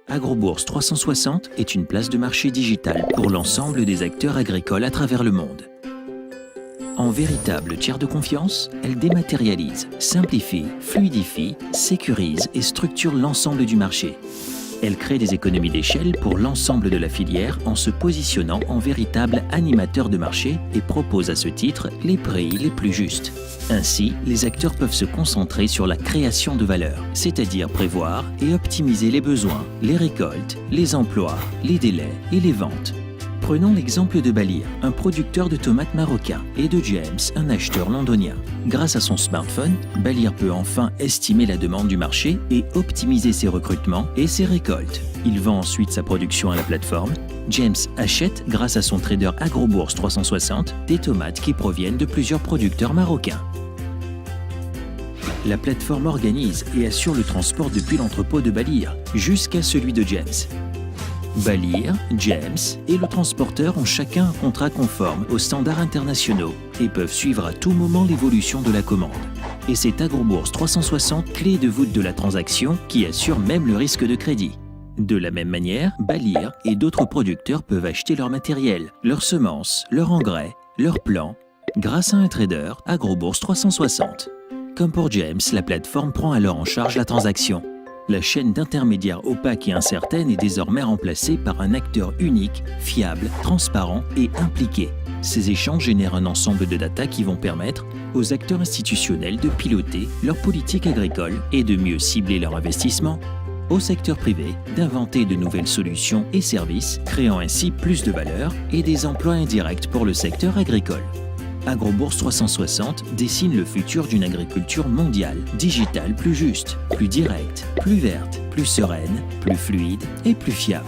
Agrobourse 360 est une place de marché digitale pour l'ensemble des acteurs agricoles à travers le monde. En véritable tiers de confiance, elle dématérialise, simplifie, fluidifie, sécurise et structure l'ensemble du marché. Elle crée des économies d'échelle pour l'ensemble de la filière en se positionnant en véritable animateur de marché et propose à ce titre les prix les plus justes. Ainsi, les acteurs peuvent se concentrer sur la création de valeur, c'est-à-dire prévoir et optimiser les besoins, les récoltes, les emplois, les délais et les ventes. Prenons l'exemple de Balir, un producteur de tomates marocain, et de James, un acheteur londonien. Grâce à son smartphone, Balir peut enfin estimer la demande du marché et optimiser ses recrutements et ses récoltes. Il vend ensuite sa production à la plateforme. James achète, grâce à son trader Agrobourse 360, des tomates qui proviennent de plusieurs producteurs marocains. La plateforme organise et assure le transport depuis l'entrepôt de Balir jusqu'à celui de James. Balir, James et le transporteur ont chacun un contrat conforme aux standards internationaux et peuvent suivre à tout moment l'évolution de la commande. Et c'est Agrobourse 360, clé de voûte de la transaction, qui assure même le risque de crédit. De la même manière, Balir et d'autres producteurs peuvent acheter leur matériel, leurs semences, leurs engrais, leurs plants, grâce à un trader Agrobourse 360. Comme pour James, la plateforme prend alors en charge la transaction. La chaîne d'intermédiaires opaque et incertaine est désormais remplacée par un acteur unique, fiable, transparent et impliqué. Ces échanges génèrent un ensemble de data qui vont permettre aux acteurs institutionnels de piloter leur politique agricole et de mieux cibler leur investissement, au secteur privé d'inventer de nouvelles solutions et services, créant ainsi plus de valeur et des emplois indirects pour le secteur agricole. Agrobourse 360 dessine le futur d'une agriculture mondiale, digitale plus juste, plus directe, plus verte, plus sereine, plus fluide et plus fiable.